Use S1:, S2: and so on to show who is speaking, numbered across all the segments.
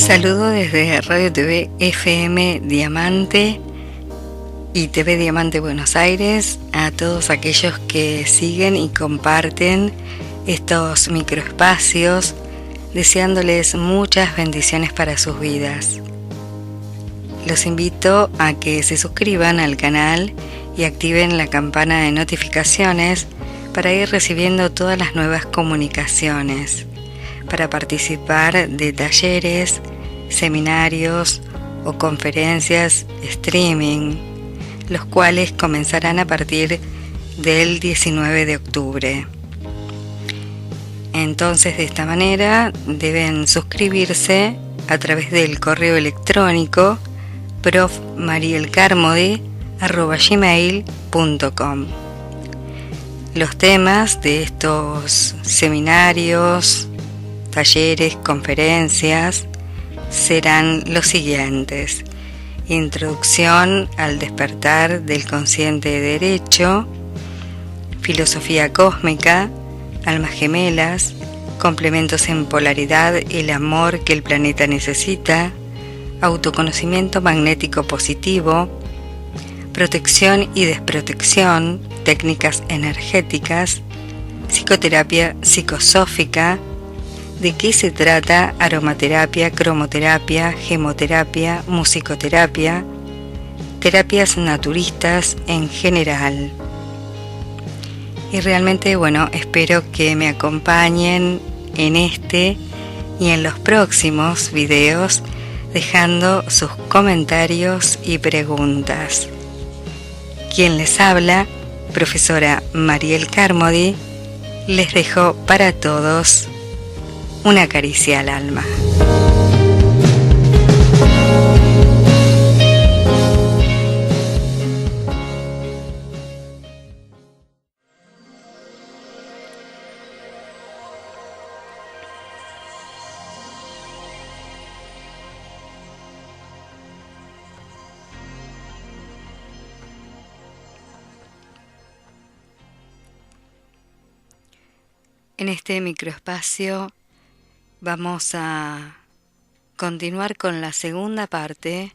S1: Saludo desde Radio TV FM Diamante y TV Diamante Buenos Aires a todos aquellos que siguen y comparten estos microespacios, deseándoles muchas bendiciones para sus vidas. Los invito a que se suscriban al canal y activen la campana de notificaciones para ir recibiendo todas las nuevas comunicaciones, para participar de talleres, seminarios o conferencias streaming, los cuales comenzarán a partir del 19 de octubre. Entonces, de esta manera deben suscribirse a través del correo electrónico profmarielcarmody@gmail.com. Los temas de estos seminarios, talleres, conferencias serán los siguientes: introducción al despertar del consciente de derecho, filosofía cósmica, almas gemelas, complementos en polaridad, el amor que el planeta necesita, autoconocimiento magnético positivo, protección y desprotección, técnicas energéticas, psicoterapia psicosófica, de qué se trata aromaterapia, cromoterapia, gemoterapia, musicoterapia, terapias naturistas en general. Y realmente, espero que me acompañen en este y en los próximos videos, dejando sus comentarios y preguntas. Quien les habla, profesora Mariel Carmody, les dejo para todos una caricia al alma. En este microespacio vamos a continuar con la segunda parte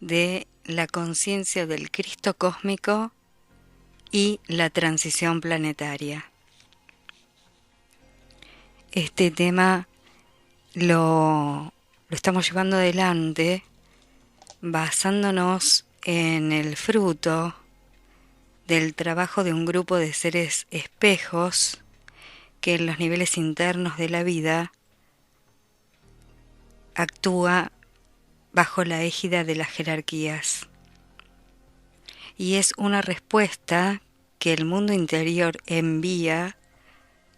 S1: de la conciencia del Cristo cósmico y la transición planetaria. Este tema lo estamos llevando adelante basándonos en el fruto del trabajo de un grupo de seres espejos que en los niveles internos de la vida actúa bajo la égida de las jerarquías. Y es una respuesta que el mundo interior envía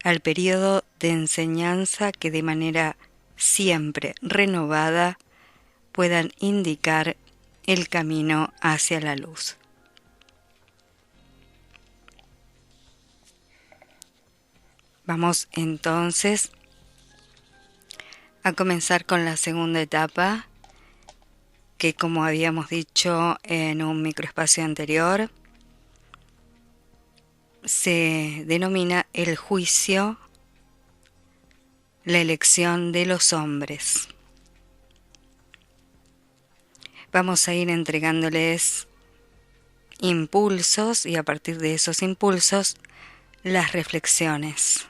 S1: al periodo de enseñanza que de manera siempre renovada puedan indicar el camino hacia la luz. Vamos entonces a comenzar con la segunda etapa, que, como habíamos dicho en un microespacio anterior, se denomina el juicio, la elección de los hombres. Vamos a ir entregándoles impulsos y a partir de esos impulsos las reflexiones.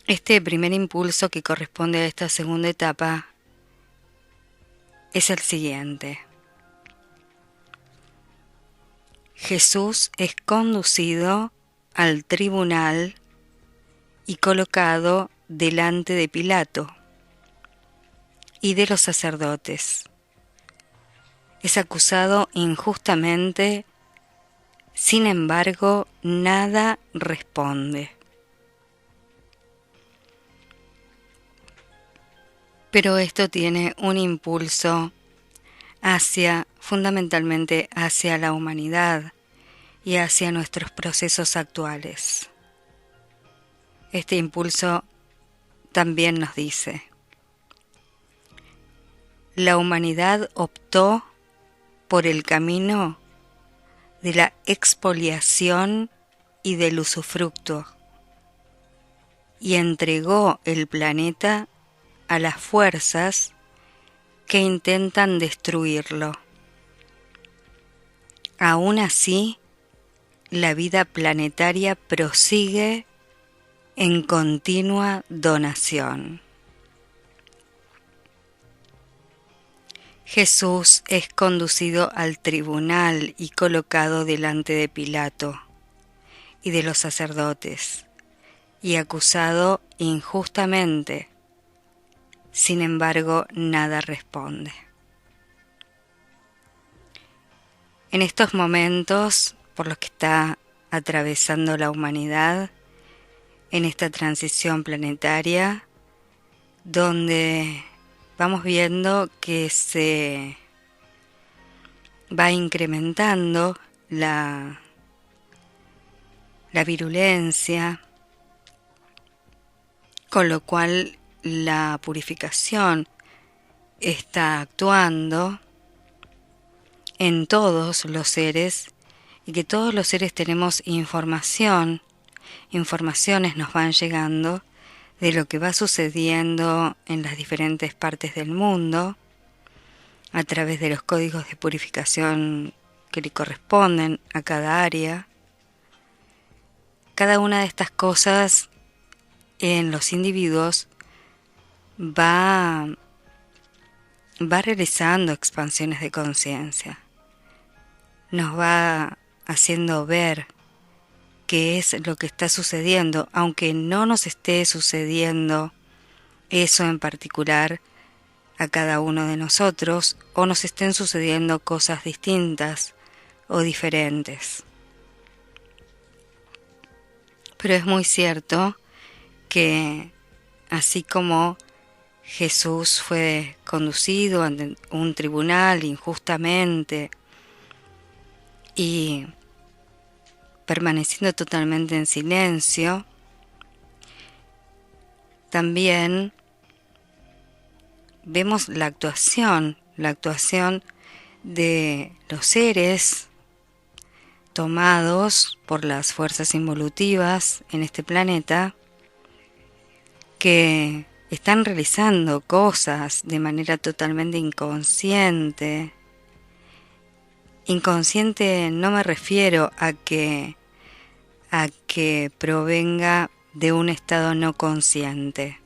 S1: Este primer impulso que corresponde a esta segunda etapa es el siguiente. Jesús es conducido al tribunal y colocado delante de Pilato y de los sacerdotes. Es acusado injustamente, sin embargo, nada responde. Pero esto tiene un impulso fundamentalmente hacia la humanidad y hacia nuestros procesos actuales. Este impulso también nos dice: la humanidad optó por el camino de la expoliación y del usufructo, y entregó el planeta a las fuerzas que intentan destruirlo. Aún así, la vida planetaria prosigue en continua donación. Jesús es conducido al tribunal y colocado delante de Pilato y de los sacerdotes, y acusado injustamente. Sin embargo, nada responde. En estos momentos por los que está atravesando la humanidad, en esta transición planetaria, donde vamos viendo que se va incrementando la virulencia, con lo cual la purificación está actuando en todos los seres y que todos los seres tenemos informaciones nos van llegando de lo que va sucediendo en las diferentes partes del mundo a través de los códigos de purificación que le corresponden a cada área. Cada una de estas cosas en los individuos va realizando expansiones de conciencia, nos va haciendo ver qué es lo que está sucediendo, aunque no nos esté sucediendo eso en particular a cada uno de nosotros, o nos estén sucediendo cosas distintas o diferentes. Pero es muy cierto que así como Jesús fue conducido ante un tribunal injustamente y permaneciendo totalmente en silencio, también vemos la actuación de los seres tomados por las fuerzas involutivas en este planeta, que están realizando cosas de manera totalmente inconsciente. Inconsciente no me refiero a que provenga de un estado no consciente,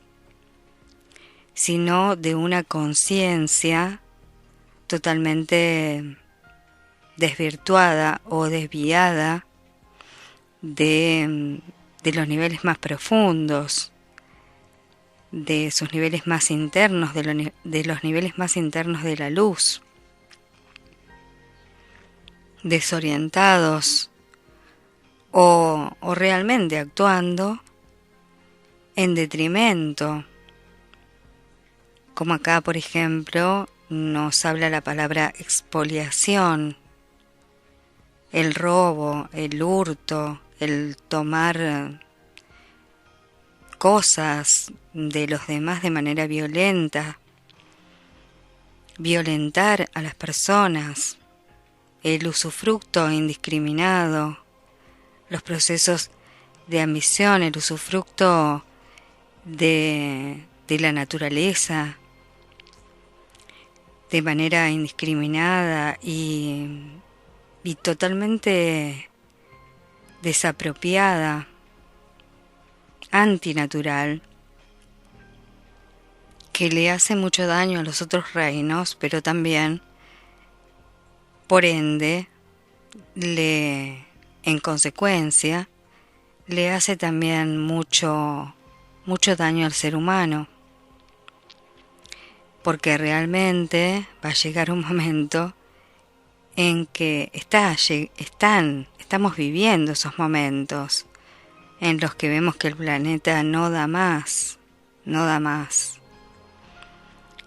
S1: sino de una conciencia totalmente desvirtuada o desviada de los niveles más profundos, de sus niveles más internos, de los niveles más internos de la luz, desorientados o realmente actuando en detrimento, como acá por ejemplo nos habla la palabra expoliación, el robo, el hurto, el tomar cosas de los demás de manera violenta, violentar a las personas, el usufructo indiscriminado, los procesos de ambición, el usufructo de la naturaleza de manera indiscriminada y totalmente desapropiada, antinatural, que le hace mucho daño a los otros reinos, pero también, por ende, en consecuencia, le hace también mucho daño al ser humano, porque realmente va a llegar un momento en que estamos viviendo esos momentos en los que vemos que el planeta no da más,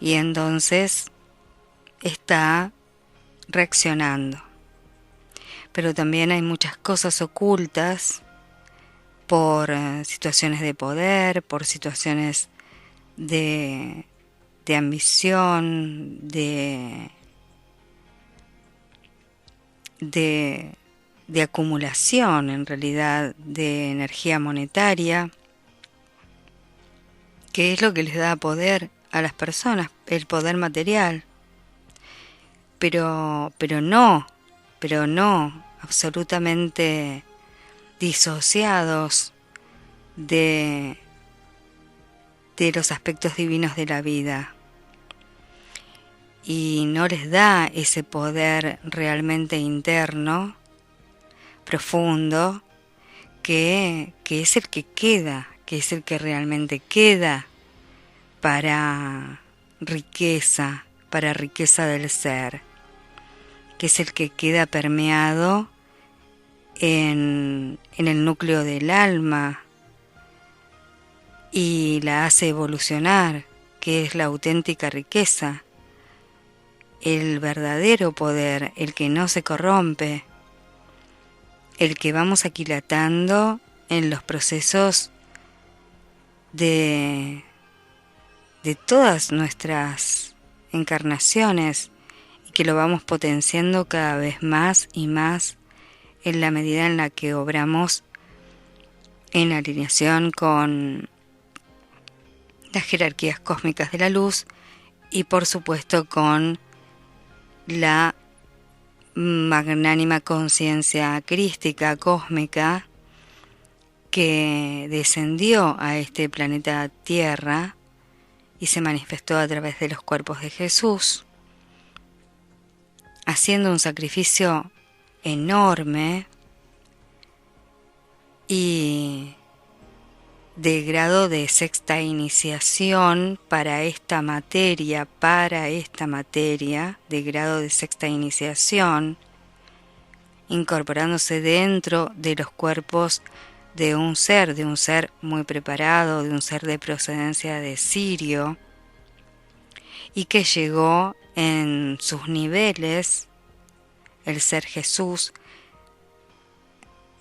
S1: y entonces está reaccionando. Pero también hay muchas cosas ocultas por situaciones de poder, por situaciones de ambición, de acumulación, en realidad, de energía monetaria, que es lo que les da poder a las personas, el poder material. Pero no, absolutamente disociados de los aspectos divinos de la vida. Y no les da ese poder realmente interno, profundo, que es el que queda, que es el que realmente queda para riqueza del ser, que es el que queda permeado en el núcleo del alma y la hace evolucionar, que es la auténtica riqueza, el verdadero poder, el que no se corrompe, el que vamos aquilatando en los procesos de todas nuestras encarnaciones y que lo vamos potenciando cada vez más y más en la medida en la que obramos en alineación con las jerarquías cósmicas de la luz y por supuesto con la magnánima conciencia crística cósmica que descendió a este planeta Tierra y se manifestó a través de los cuerpos de Jesús, haciendo un sacrificio enorme y de grado de sexta iniciación para esta materia, de grado de sexta iniciación, incorporándose dentro de los cuerpos de un ser muy preparado, de un ser de procedencia de Sirio, y que llegó en sus niveles, el ser Jesús,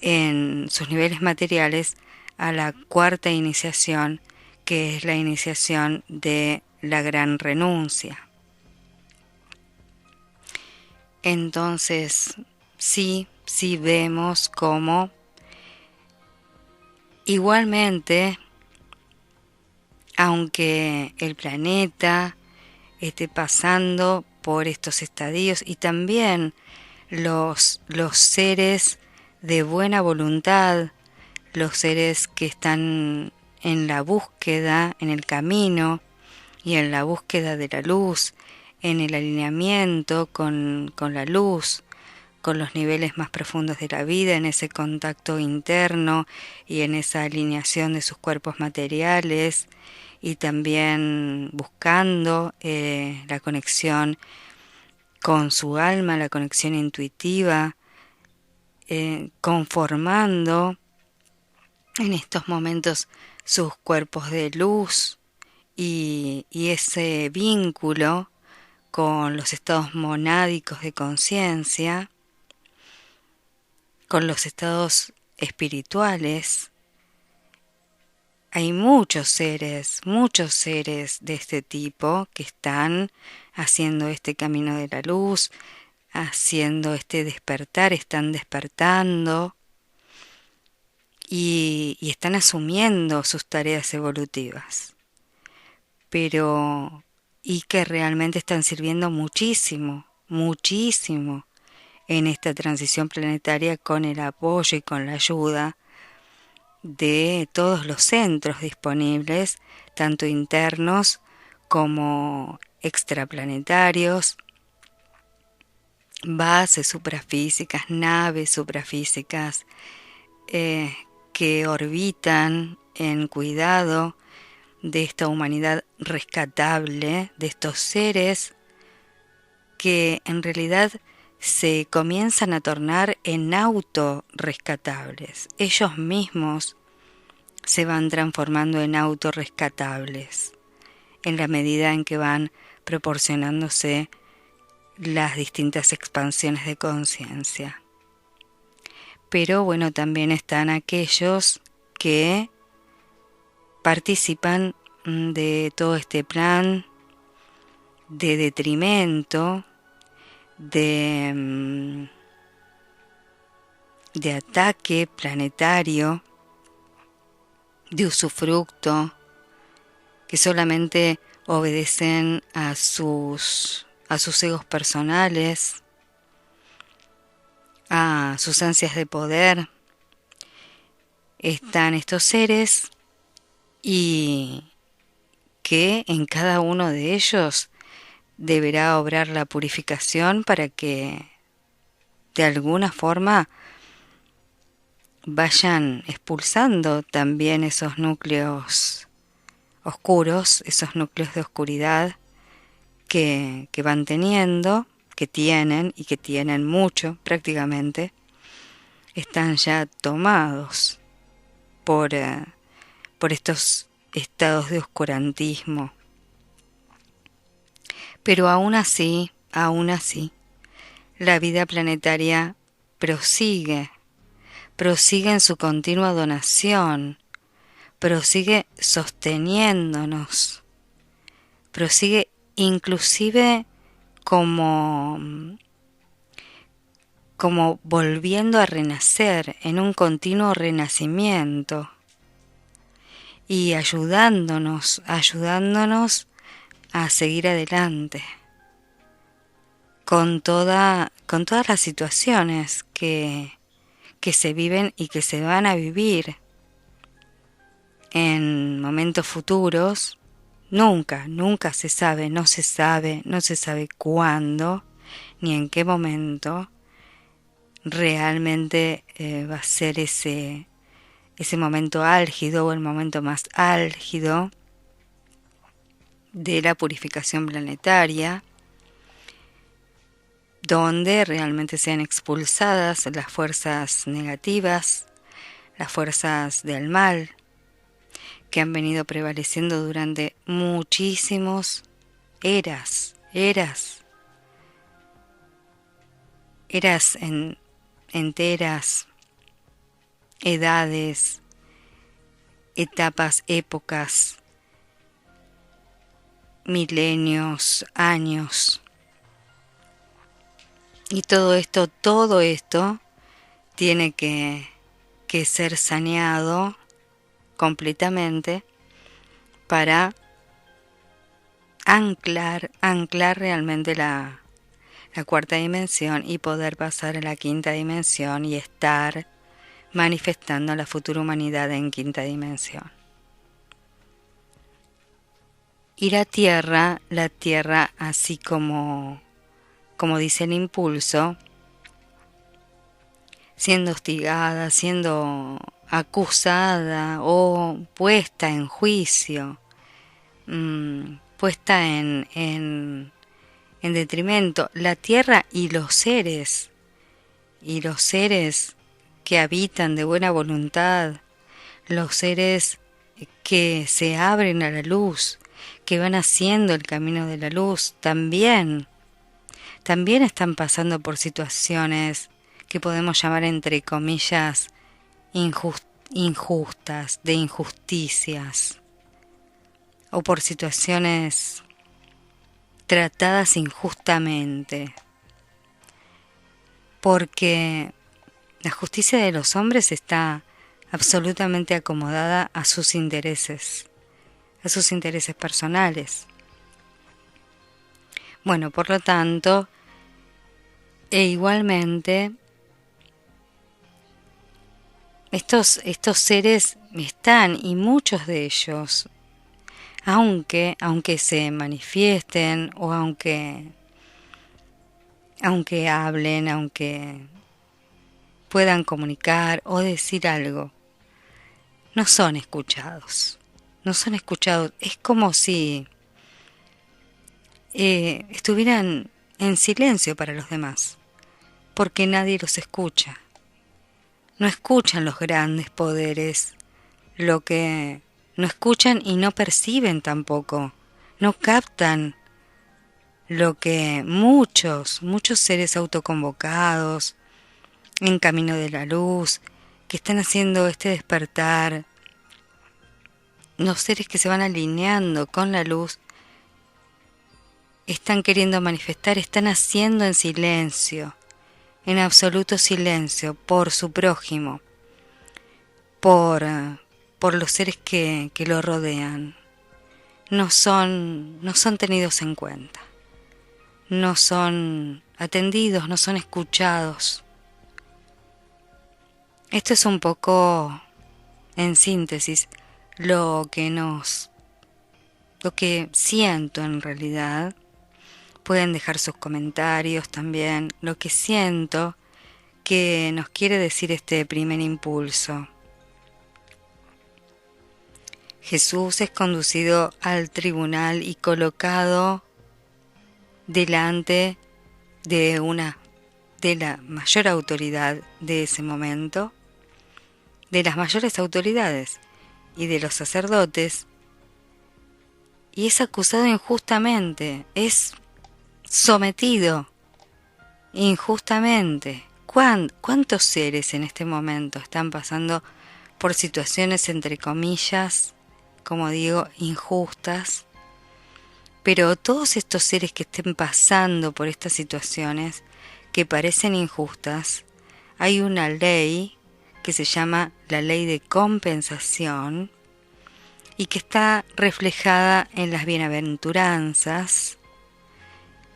S1: en sus niveles materiales, a la cuarta iniciación, que es la iniciación de la gran renuncia. Entonces, sí vemos cómo igualmente, aunque el planeta esté pasando por estos estadios y también los seres de buena voluntad, los seres que están en la búsqueda, en el camino y en la búsqueda de la luz, en el alineamiento con la luz, con los niveles más profundos de la vida, en ese contacto interno y en esa alineación de sus cuerpos materiales y también buscando la conexión con su alma, la conexión intuitiva, conformando en estos momentos sus cuerpos de luz y ese vínculo con los estados monádicos de conciencia, con los estados espirituales. Hay muchos seres de este tipo que están haciendo este camino de la luz, haciendo este despertar, están despertando y están asumiendo sus tareas evolutivas, pero y que realmente están sirviendo muchísimo en esta transición planetaria con el apoyo y con la ayuda de todos los centros disponibles, tanto internos como extraplanetarios, bases suprafísicas, naves suprafísicas que orbitan en cuidado de esta humanidad rescatable, de estos seres que en realidad se comienzan a tornar en autorrescatables. Ellos mismos se van transformando en autorrescatables en la medida en que van proporcionándose las distintas expansiones de conciencia. Pero bueno, también están aquellos que participan de todo este plan de detrimento, de ataque planetario, de usufructo, que solamente obedecen a sus egos personales, a sus ansias de poder. Están estos seres y que en cada uno de ellos deberá obrar la purificación para que de alguna forma vayan expulsando también esos núcleos oscuros, esos núcleos de oscuridad que van teniendo, que tienen y que tienen mucho prácticamente, están ya tomados por estos estados de oscurantismo. Pero aún así, la vida planetaria prosigue en su continua donación, prosigue sosteniéndonos, prosigue inclusive como volviendo a renacer en un continuo renacimiento y ayudándonos a seguir adelante con todas las situaciones que se viven y que se van a vivir en momentos futuros. Nunca se sabe, no se sabe cuándo ni en qué momento realmente va a ser ese momento álgido o el momento más álgido de la purificación planetaria, donde realmente sean expulsadas las fuerzas negativas, las fuerzas del mal, que han venido prevaleciendo durante muchísimos eras enteras, edades, etapas, épocas, milenios, años. Y todo esto tiene que ser saneado completamente para anclar realmente la cuarta dimensión y poder pasar a la quinta dimensión y estar manifestando la futura humanidad en quinta dimensión. Y la Tierra, así como dice el impulso, siendo hostigada, siendo acusada o puesta en juicio, puesta en detrimento, la Tierra y los seres que habitan de buena voluntad, los seres que se abren a la luz, que van haciendo el camino de la luz, también están pasando por situaciones que podemos llamar entre comillas injustas, de injusticias, o por situaciones tratadas injustamente, porque la justicia de los hombres está absolutamente acomodada a sus intereses personales. Bueno, por lo tanto, e igualmente, estos seres están, y muchos de ellos, aunque se manifiesten o aunque hablen, aunque puedan comunicar o decir algo, no son escuchados. Es como si estuvieran en silencio para los demás, porque nadie los escucha. No escuchan los grandes poderes, lo que no escuchan y no perciben tampoco, no captan lo que muchos seres autoconvocados, en camino de la luz, que están haciendo este despertar, los seres que se van alineando con la luz, están queriendo manifestar, están haciendo en silencio, en absoluto silencio, por su prójimo, por los seres que lo rodean. no son tenidos en cuenta, no son atendidos, no son escuchados. Esto es un poco, en síntesis, lo que siento en realidad. Pueden dejar sus comentarios también, lo que siento que nos quiere decir este primer impulso. Jesús es conducido al tribunal y colocado delante de la mayor autoridad de ese momento, de las mayores autoridades y de los sacerdotes, y es acusado injustamente, es sometido injustamente. ¿Cuántos seres en este momento están pasando por situaciones, entre comillas, como digo, injustas? Pero todos estos seres que estén pasando por estas situaciones que parecen injustas, hay una ley que se llama la ley de compensación y que está reflejada en las bienaventuranzas,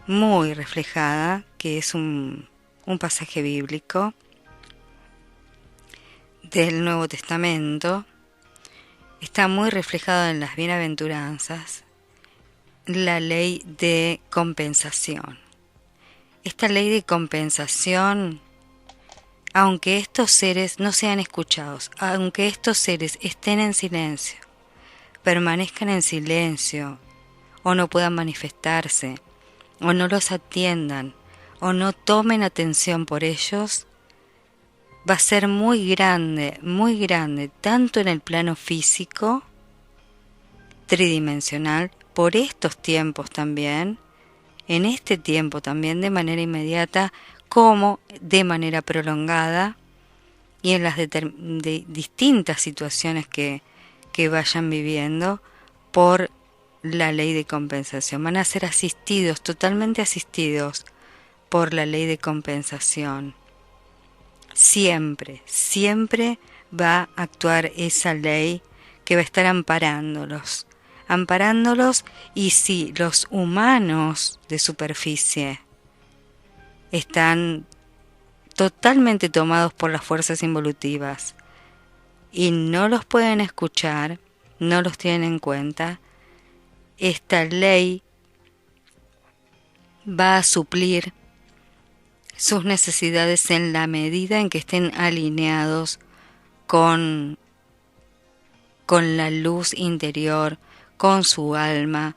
S1: muy reflejada, que es un pasaje bíblico del Nuevo Testamento. Está muy reflejado en las bienaventuranzas la ley de compensación. Esta ley de compensación, aunque estos seres no sean escuchados, aunque estos seres estén en silencio, permanezcan en silencio, o no puedan manifestarse, o no los atiendan, o no tomen atención por ellos, va a ser muy grande, tanto en el plano físico, tridimensional, por estos tiempos también, en este tiempo también de manera inmediata, como de manera prolongada, y en las de distintas situaciones que vayan viviendo por la ley de compensación. Van a ser asistidos, totalmente asistidos por la ley de compensación. Siempre va a actuar esa ley que va a estar amparándolos, y si los humanos de superficie están totalmente tomados por las fuerzas involutivas y no los pueden escuchar, no los tienen en cuenta, esta ley va a suplir sus necesidades en la medida en que estén alineados con la luz interior, con su alma,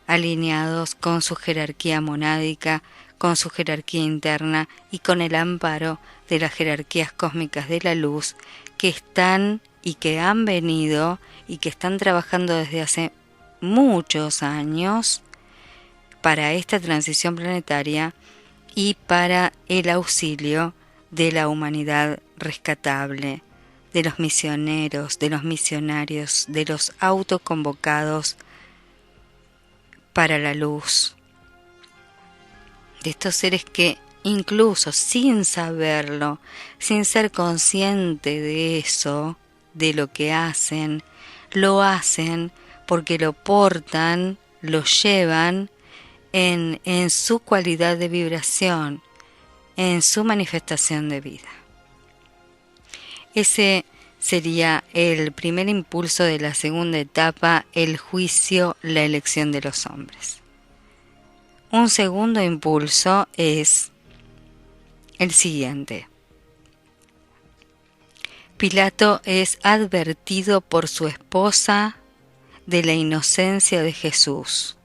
S1: alineados con su jerarquía monádica, con su jerarquía interna y con el amparo de las jerarquías cósmicas de la luz que están y que han venido y que están trabajando desde hace muchos años para esta transición planetaria y para el auxilio de la humanidad rescatable, de los misioneros, de los misionarios, de los autoconvocados para la luz, de estos seres que incluso sin saberlo, sin ser consciente de eso, de lo que hacen, lo hacen porque lo portan, lo llevan en su cualidad de vibración, en su manifestación de vida. Ese sería el primer impulso de la segunda etapa, el juicio, la elección de los hombres. Un segundo impulso es el siguiente. Pilato es advertido por su esposa de la inocencia de Jesús,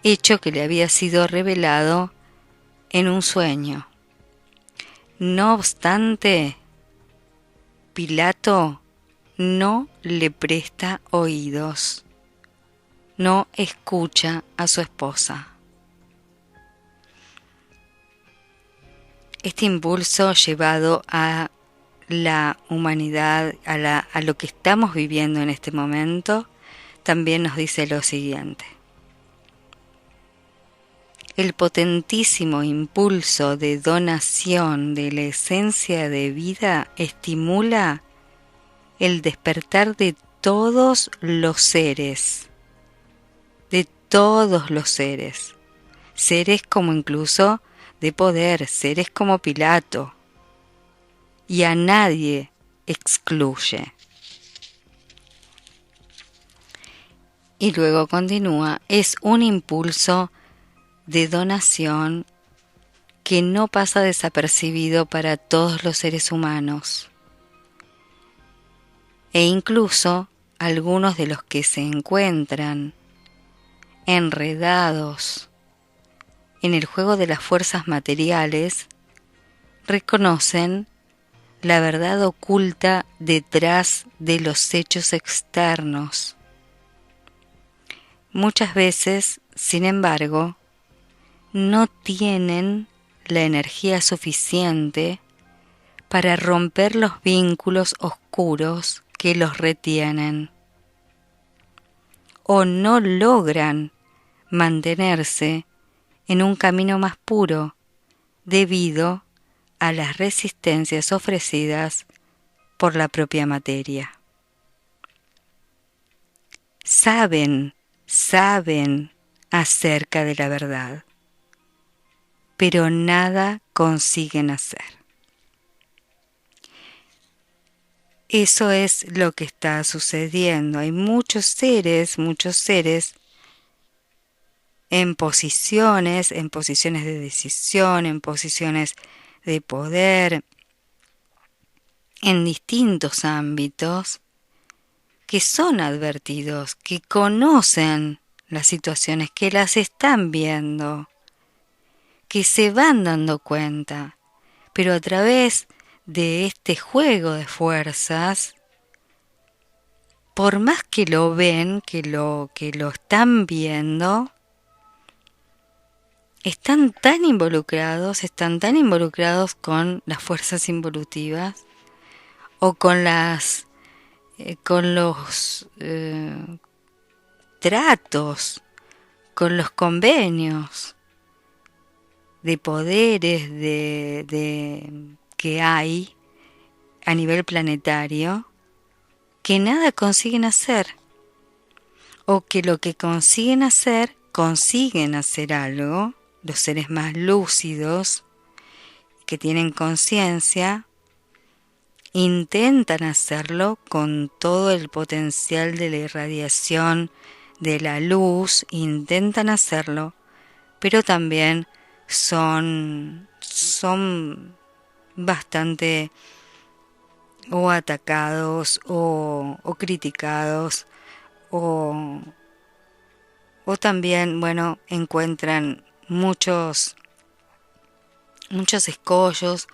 S1: hecho que le había sido revelado en un sueño. No obstante, Pilato no le presta oídos, no escucha a su esposa. Este impulso llevado a la humanidad, a lo que estamos viviendo en este momento, también nos dice lo siguiente. El potentísimo impulso de donación de la esencia de vida estimula el despertar de todos los seres, seres como incluso de poder, seres como Pilato, y a nadie excluye. Y luego continúa, es un impulso de donación que no pasa desapercibido para todos los seres humanos. E incluso algunos de los que se encuentran enredados en el juego de las fuerzas materiales reconocen la verdad oculta detrás de los hechos externos. Muchas veces, sin embargo, no tienen la energía suficiente para romper los vínculos oscuros que los retienen, o no logran mantenerse en un camino más puro debido a las resistencias ofrecidas por la propia materia. Saben acerca de la verdad, pero nada consiguen hacer. Eso es lo que está sucediendo. Hay muchos seres en posiciones de decisión, en posiciones de poder, en distintos ámbitos, que son advertidos, que conocen las situaciones, que las están viendo, que se van dando cuenta, pero a través de este juego de fuerzas, por más que lo ven, que lo están viendo, están tan involucrados con las fuerzas involutivas o con los tratos, con los convenios de poderes que hay a nivel planetario, que nada consiguen hacer, o que lo que consiguen hacer algo. Los seres más lúcidos, que tienen conciencia, intentan hacerlo con todo el potencial de la irradiación de la luz, intentan hacerlo, pero también son bastante o atacados o criticados o también, encuentran muchos escollos,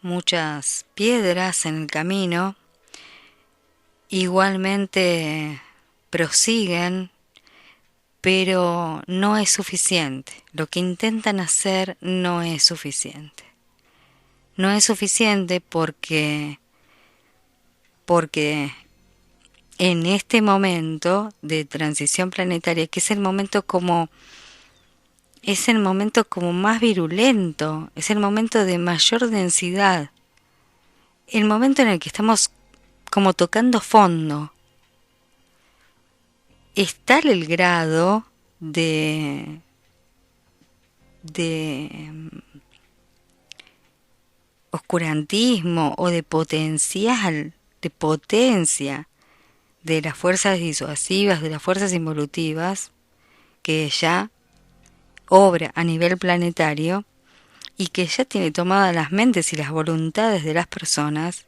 S1: muchas piedras en el camino. Igualmente prosiguen, pero no es suficiente. Lo que intentan hacer no es suficiente. No es suficiente porque en este momento de transición planetaria, que es el momento como más virulento, es el momento de mayor densidad, el momento en el que estamos como tocando fondo, es tal el grado de oscurantismo o de potencia de las fuerzas disuasivas, de las fuerzas involutivas, que ya obra a nivel planetario y que ya tiene tomadas las mentes y las voluntades de las personas,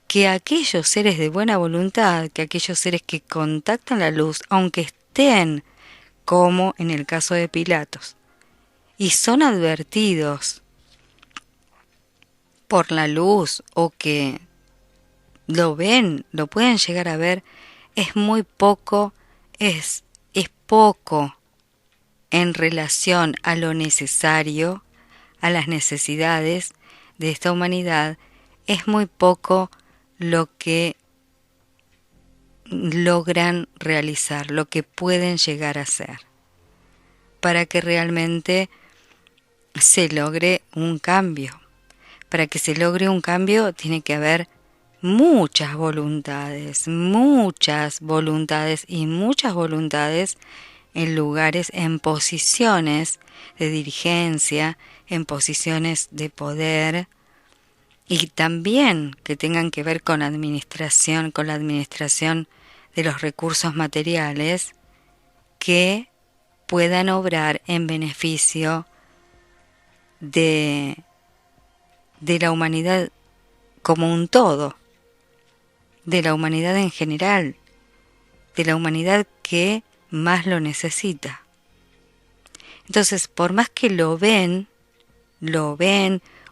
S1: que aquellos seres de buena voluntad, que aquellos seres que contactan la luz, aunque estén, como en el caso de Pilatos, y son advertidos por la luz o que lo ven, lo pueden llegar a ver, es muy poco, es poco en relación a lo necesario, a las necesidades de esta humanidad, es muy poco lo que logran realizar, lo que pueden llegar a hacer, para que realmente se logre un cambio. Para que se logre un cambio tiene que haber muchas voluntades y muchas voluntades en lugares, en posiciones de dirigencia, en posiciones de poder, y también que tengan que ver con administración, con la administración de los recursos materiales, que puedan obrar en beneficio de la humanidad como un todo, de la humanidad en general, de la humanidad que más lo necesita. Entonces, por más que lo ven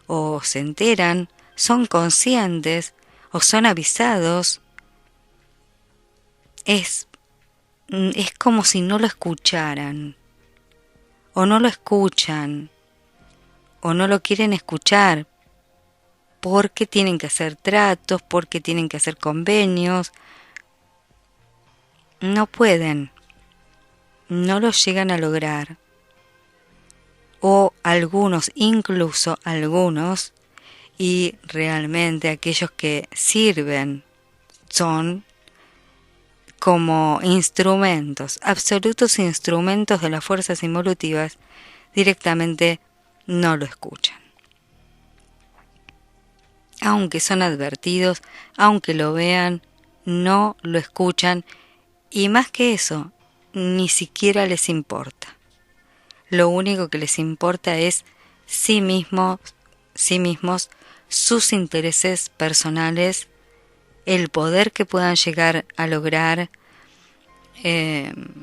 S1: o se enteran, son conscientes o son avisados, es como si no lo escucharan, o no lo escuchan, o no lo quieren escuchar, porque tienen que hacer tratos, porque tienen que hacer convenios. No pueden, no lo llegan a lograr. O algunos, incluso algunos, y realmente aquellos que sirven son como instrumentos, absolutos instrumentos de las fuerzas involutivas, directamente no lo escuchan. Aunque son advertidos, aunque lo vean, no lo escuchan, y más que eso, ni siquiera les importa. Lo único que les importa es sí mismos, sus intereses personales, el poder que puedan llegar a lograr, el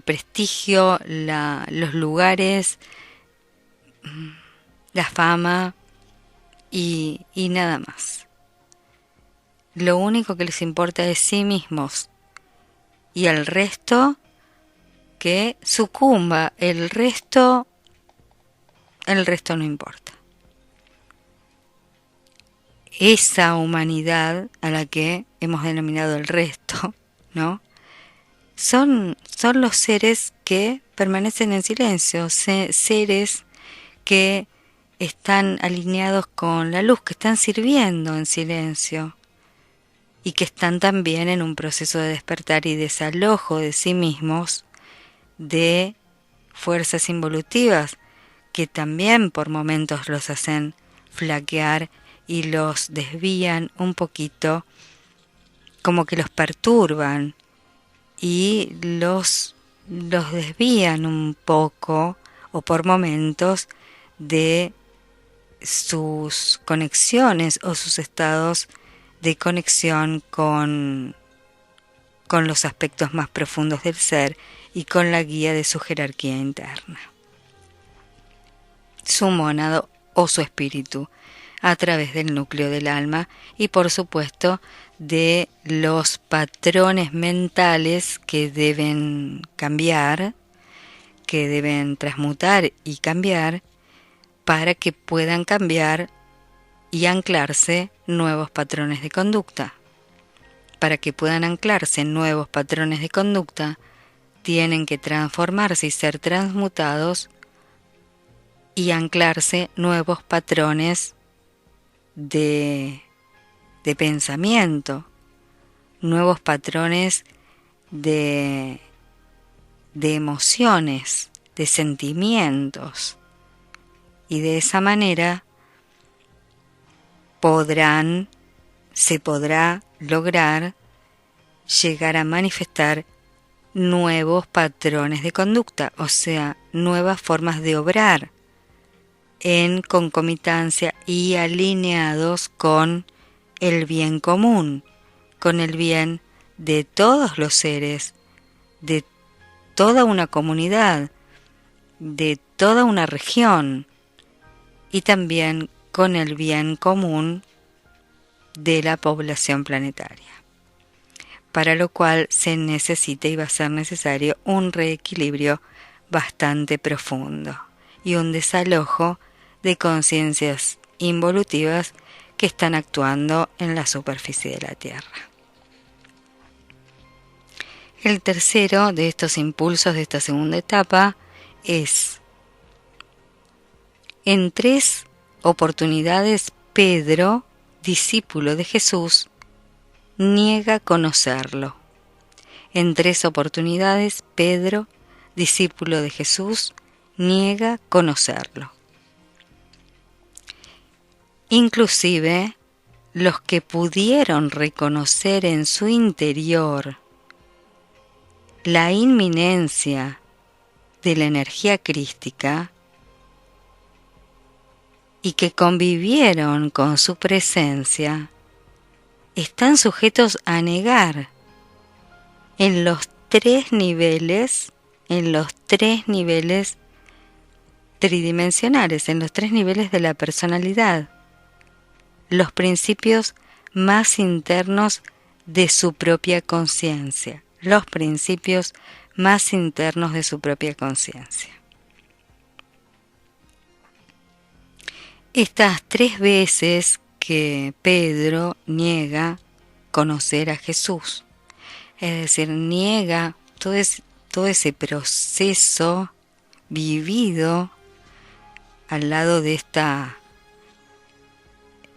S1: prestigio, los lugares, la fama y nada más. Lo único que les importa es sí mismos, y el resto que sucumba, el resto no importa. Esa humanidad a la que hemos denominado el resto, ¿no? Son los seres que permanecen en silencio, seres que están alineados con la luz, que están sirviendo en silencio, y que están también en un proceso de despertar y desalojo de sí mismos, de fuerzas involutivas que también por momentos los hacen flaquear y los desvían un poquito, como que los perturban y los desvían un poco o por momentos de sus conexiones o sus estados de conexión con los aspectos más profundos del ser y con la guía de su jerarquía interna, su mónado o su espíritu, a través del núcleo del alma y por supuesto de los patrones mentales que deben cambiar, que deben transmutar y cambiar para que puedan cambiar y anclarse nuevos patrones de conducta. Para que puedan anclarse nuevos patrones de conducta, tienen que transformarse y ser transmutados y anclarse nuevos patrones de pensamiento, nuevos patrones de emociones, de sentimientos, y de esa manera se podrá lograr llegar a manifestar nuevos patrones de conducta, o sea, nuevas formas de obrar en concomitancia y alineados con el bien común, con el bien de todos los seres, de toda una comunidad, de toda una región, y también con el bien común de la población planetaria, para lo cual se necesita y va a ser necesario un reequilibrio bastante profundo y un desalojo de conciencias involutivas que están actuando en la superficie de la Tierra. El tercero de estos impulsos de esta segunda etapa es: en 3 oportunidades Pedro discípulo de Jesús, niega conocerlo. En 3 oportunidades, Pedro, discípulo de Jesús, niega conocerlo. Inclusive, los que pudieron reconocer en su interior la inminencia de la energía crística y que convivieron con su presencia, están sujetos a negar en los 3 niveles, tridimensionales, en los 3 niveles de la personalidad, los principios más internos de su propia conciencia, los principios más internos de su propia conciencia. Estas 3 veces que Pedro niega conocer a Jesús, es decir, niega todo ese proceso vivido al lado de esta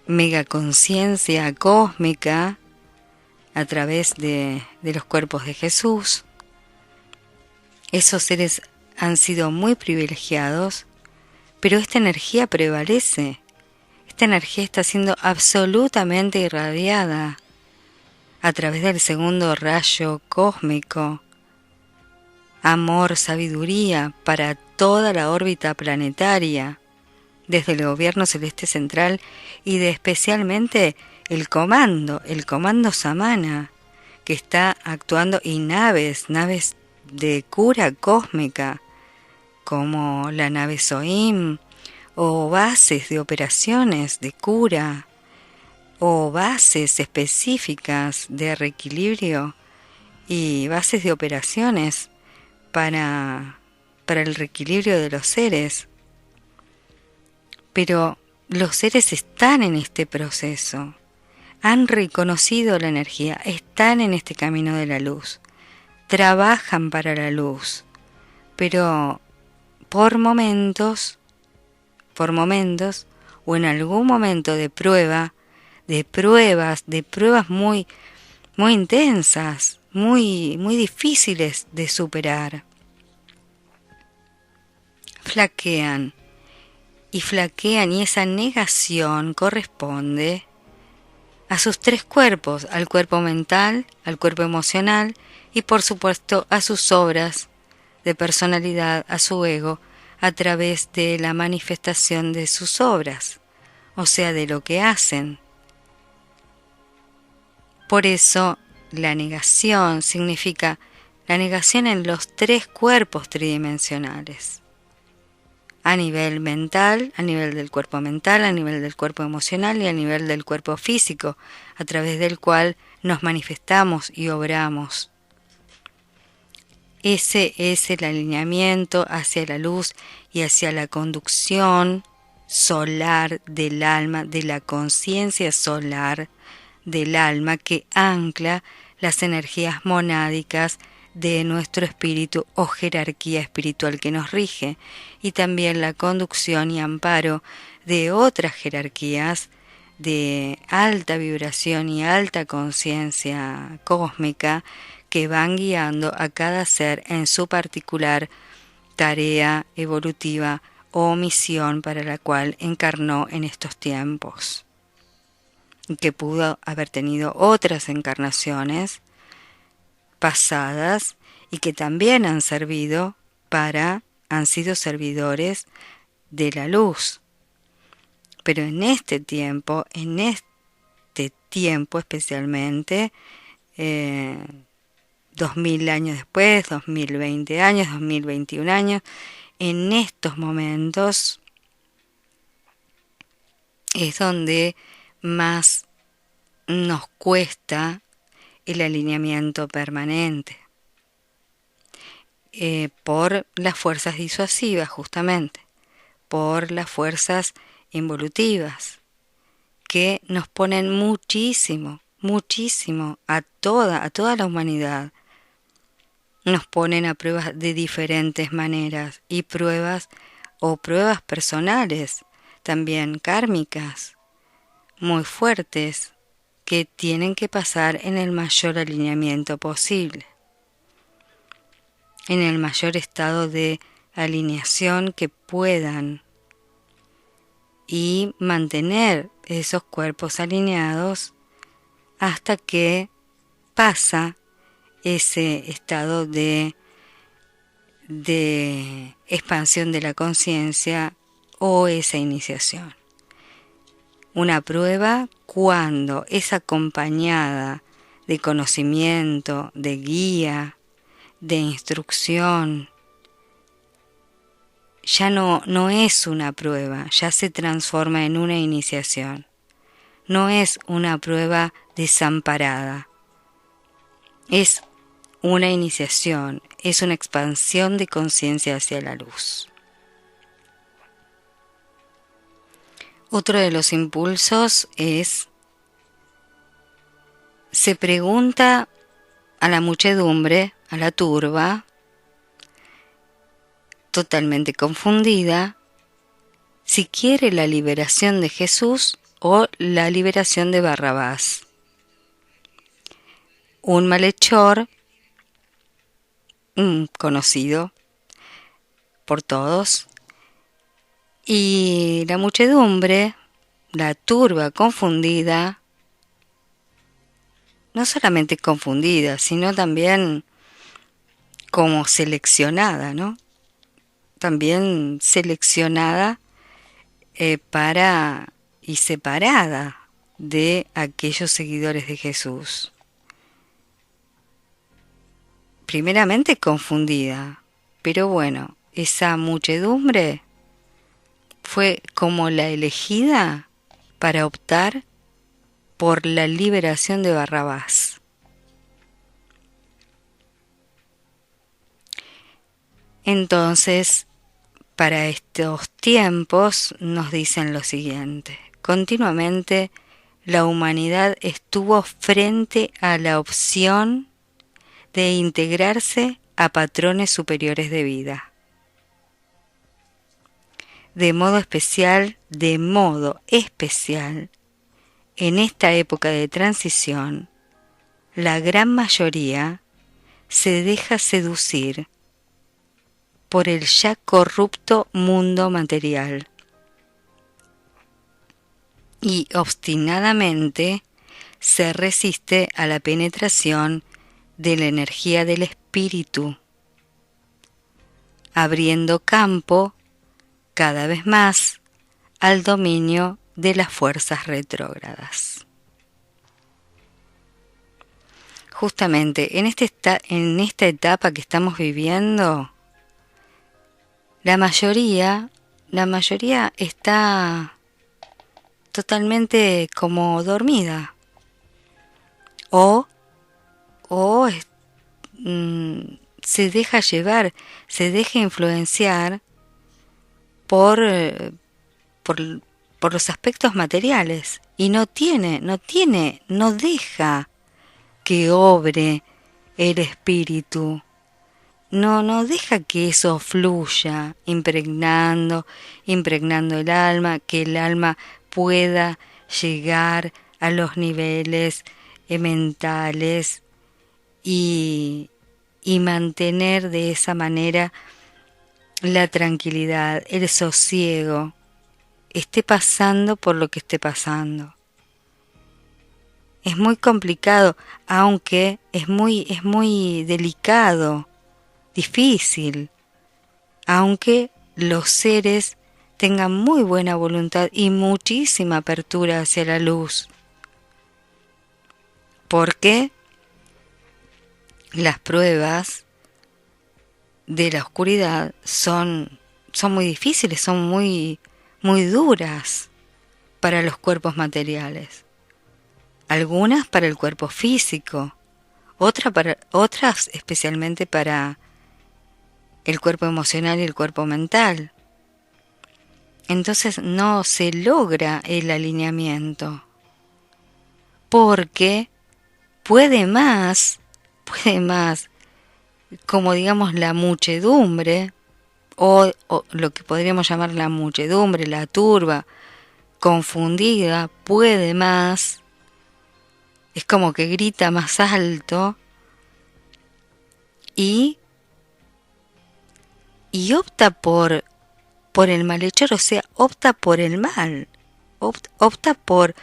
S1: megaconciencia cósmica a través de los cuerpos de Jesús. Esos seres han sido muy privilegiados, pero esta energía prevalece. Esta energía está siendo absolutamente irradiada a través del segundo rayo cósmico. Amor, sabiduría para toda la órbita planetaria, desde el gobierno celeste central y de especialmente el comando Samana, que está actuando, y naves de cura cósmica, como la nave Sohim, o bases de operaciones de cura, o bases específicas de reequilibrio y bases de operaciones para el reequilibrio de los seres. Pero los seres están en este proceso, han reconocido la energía, están en este camino de la luz, trabajan para la luz, pero por momentos, o en algún momento de pruebas muy intensas, muy difíciles de superar, flaquean, y esa negación corresponde a sus 3 cuerpos, al cuerpo mental, al cuerpo emocional y por supuesto a sus obras de personalidad, a su ego, a través de la manifestación de sus obras, o sea, de lo que hacen. Por eso la negación significa la negación en los 3 cuerpos tridimensionales. A nivel mental, a nivel del cuerpo mental, a nivel del cuerpo emocional y a nivel del cuerpo físico, a través del cual nos manifestamos y obramos. Ese es el alineamiento hacia la luz y hacia la conducción solar del alma, de la conciencia solar del alma que ancla las energías monádicas de nuestro espíritu o jerarquía espiritual que nos rige, y también la conducción y amparo de otras jerarquías de alta vibración y alta conciencia cósmica que van guiando a cada ser en su particular tarea evolutiva o misión para la cual encarnó en estos tiempos, y que pudo haber tenido otras encarnaciones pasadas y que también han sido servidores de la luz. Pero en este tiempo especialmente, 2000 años después, 2020 años, 2021 años, en estos momentos es donde más nos cuesta el alineamiento permanente, por las fuerzas disuasivas, justamente, por las fuerzas involutivas, que nos ponen muchísimo a toda la humanidad. Nos ponen a pruebas de diferentes maneras, y pruebas personales, también kármicas, muy fuertes que tienen que pasar en el mayor alineamiento posible, en el mayor estado de alineación que puedan, y mantener esos cuerpos alineados hasta que pasa ese estado de expansión de la conciencia o esa iniciación. Una prueba, cuando es acompañada de conocimiento, de guía, de instrucción, ya no es una prueba, ya se transforma en una iniciación. No es una prueba desamparada, es una iniciación, es una expansión de conciencia hacia la luz. Otro de los impulsos es: se pregunta a la muchedumbre, a la turba, totalmente confundida, si quiere la liberación de Jesús o la liberación de Barrabás. Un malhechor conocido por todos, y la muchedumbre, la turba confundida, no solamente confundida, sino también como seleccionada, ¿no? También seleccionada para y separada de aquellos seguidores de Jesús. Primeramente confundida, pero bueno, esa muchedumbre fue como la elegida para optar por la liberación de Barrabás. Entonces, para estos tiempos nos dicen lo siguiente: continuamente la humanidad estuvo frente a la opción de integrarse a patrones superiores de vida. De modo especial, en esta época de transición, la gran mayoría se deja seducir por el ya corrupto mundo material y obstinadamente se resiste a la penetración de la energía del espíritu, abriendo campo cada vez más al dominio de las fuerzas retrógradas. Justamente en esta etapa que estamos viviendo, la mayoría está totalmente como dormida o se deja llevar, se deja influenciar por los aspectos materiales y no deja que obre el espíritu, no deja que eso fluya, impregnando el alma, que el alma pueda llegar a los niveles mentales y mantener de esa manera la tranquilidad, el sosiego, esté pasando por lo que esté pasando. Es muy complicado, aunque es muy delicado, difícil, aunque los seres tengan muy buena voluntad y muchísima apertura hacia la luz. Porque las pruebas de la oscuridad son muy difíciles, son muy duras para los cuerpos materiales. Algunas para el cuerpo físico, otras especialmente para el cuerpo emocional y el cuerpo mental. Entonces no se logra el alineamiento, porque puede más, como digamos la muchedumbre, o lo que podríamos llamar la muchedumbre, la turba, confundida, puede más, es como que grita más alto y opta por el malhechor, o sea, opta por el mal, opta por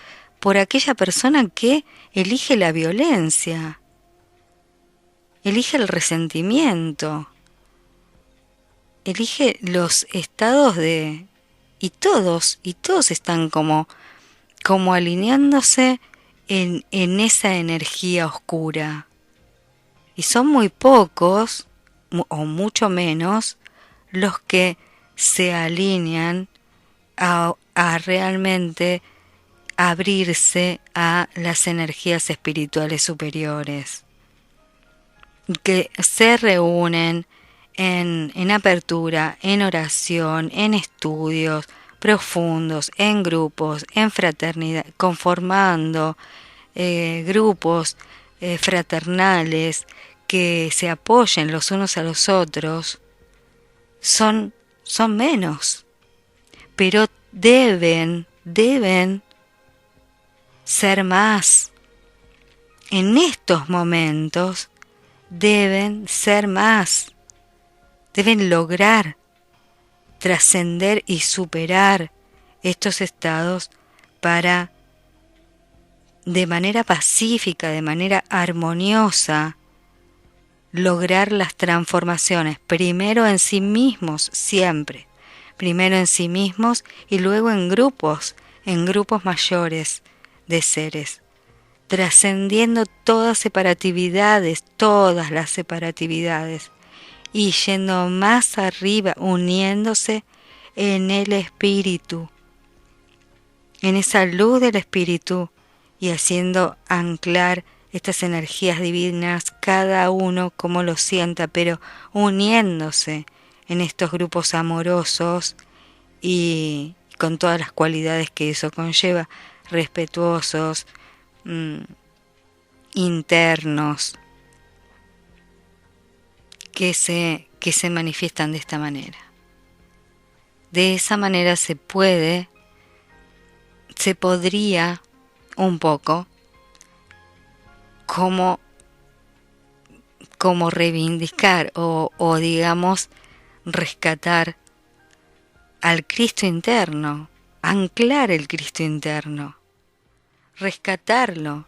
S1: aquella persona que elige la violencia, elige el resentimiento, elige los estados de... y todos están como alineándose en esa energía oscura. Y son muy pocos, o mucho menos, los que se alinean a realmente abrirse a las energías espirituales superiores, que se reúnen en apertura, en oración, en estudios profundos, en grupos, en fraternidad, conformando grupos fraternales que se apoyen los unos a los otros, son menos, pero deben ser más. En estos momentos deben ser más, deben lograr trascender y superar estos estados para, de manera pacífica, de manera armoniosa, lograr las transformaciones, primero en sí mismos, siempre, primero en sí mismos y luego en grupos mayores de seres, trascendiendo todas las separatividades, y yendo más arriba, uniéndose en el espíritu, en esa luz del espíritu, y haciendo anclar estas energías divinas, cada uno como lo sienta, pero uniéndose en estos grupos amorosos y con todas las cualidades que eso conlleva, respetuosos, internos, que se manifiestan de esta manera. De esa manera se podría un poco como reivindicar o digamos rescatar al Cristo interno, anclar el Cristo interno, rescatarlo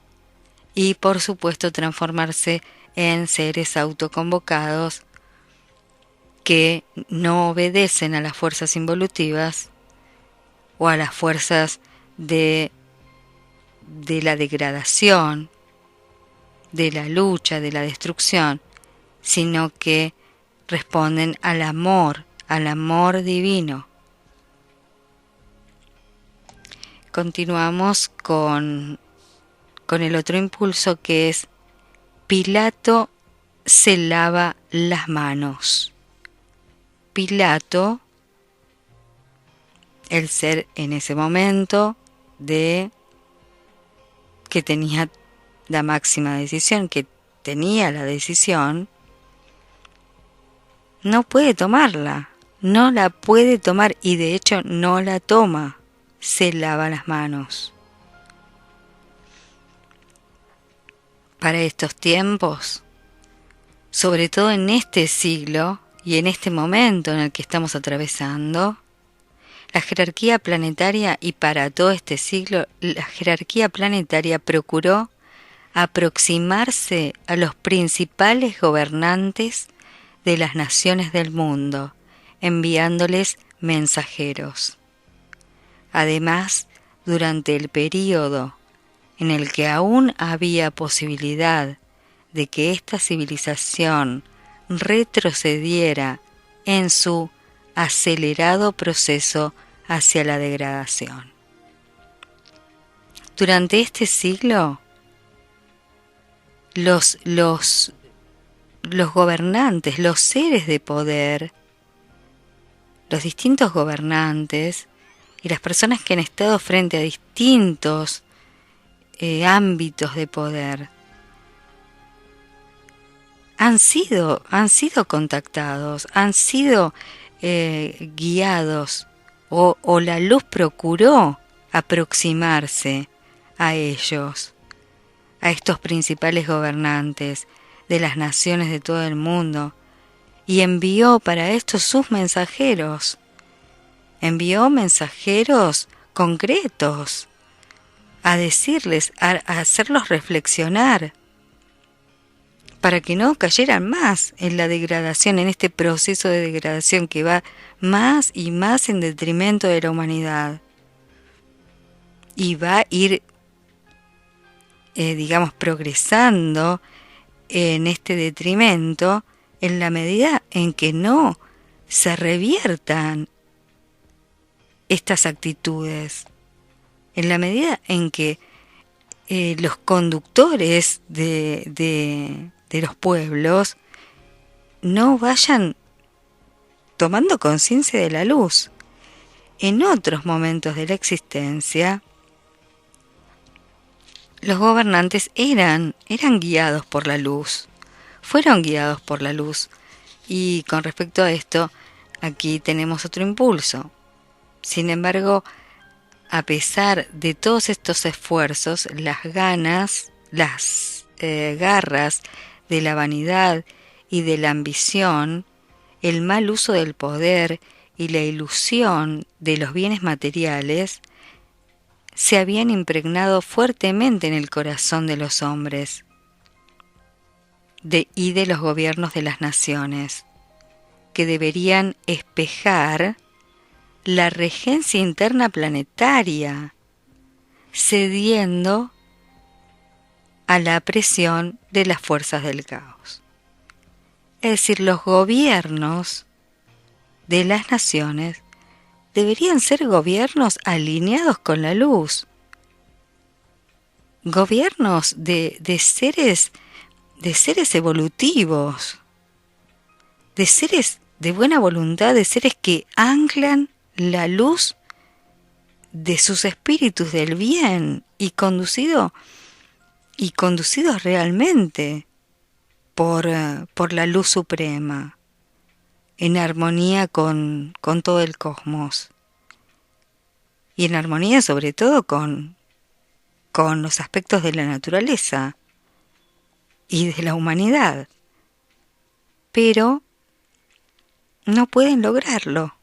S1: y por supuesto transformarse en seres autoconvocados que no obedecen a las fuerzas involutivas o a las fuerzas de la degradación, de la lucha, de la destrucción, sino que responden al amor divino. Continuamos con el otro impulso, que es Pilato se lava las manos. Pilato, el ser en ese momento que tenía la máxima decisión, que tenía la decisión, no puede tomarla, no la puede tomar y de hecho no la toma, se lava las manos. Para estos tiempos, sobre todo en este siglo y en este momento en el que estamos atravesando, la jerarquía planetaria, y para todo este siglo, la jerarquía planetaria procuró aproximarse a los principales gobernantes de las naciones del mundo, enviándoles mensajeros. Además, durante el período en el que aún había posibilidad de que esta civilización retrocediera en su acelerado proceso hacia la degradación. Durante este siglo, los gobernantes, los seres de poder, los distintos gobernantes y las personas que han estado frente a distintos ámbitos de poder han sido contactados, han sido guiados, o la luz procuró aproximarse a ellos, a estos principales gobernantes de las naciones de todo el mundo, y envió para esto sus mensajeros. Envió mensajeros concretos a decirles, a hacerlos reflexionar, para que no cayeran más en la degradación, en este proceso de degradación que va más y más en detrimento de la humanidad. Y va a ir, progresando en este detrimento en la medida en que no se reviertan estas actitudes, en la medida en que los conductores de los pueblos no vayan tomando conciencia de la luz. En otros momentos de la existencia, los gobernantes eran guiados por la luz, fueron guiados por la luz. Y con respecto a esto, aquí tenemos otro impulso. Sin embargo, a pesar de todos estos esfuerzos, las ganas, las garras de la vanidad y de la ambición, el mal uso del poder y la ilusión de los bienes materiales se habían impregnado fuertemente en el corazón de los hombres y de los gobiernos de las naciones, que deberían espejar la regencia interna planetaria, cediendo a la presión de las fuerzas del caos. Es decir, los gobiernos de las naciones deberían ser gobiernos alineados con la luz, gobiernos de seres evolutivos, de seres de buena voluntad, de seres que anclan la luz de sus espíritus del bien y conducidos realmente por la luz suprema, en armonía con todo el cosmos, y en armonía sobre todo con los aspectos de la naturaleza y de la humanidad. Pero no pueden lograrlo.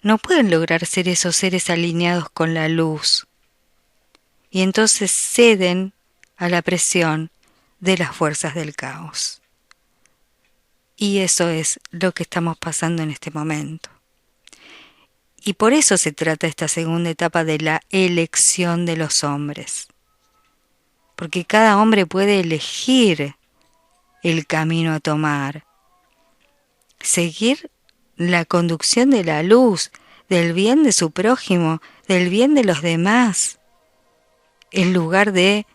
S1: No pueden lograr ser esos seres alineados con la luz. Y entonces ceden a la presión de las fuerzas del caos. Y eso es lo que estamos pasando en este momento. Y por eso se trata esta segunda etapa de la elección de los hombres. Porque cada hombre puede elegir el camino a tomar. Seguir la conducción de la luz, del bien de su prójimo, del bien de los demás, en lugar de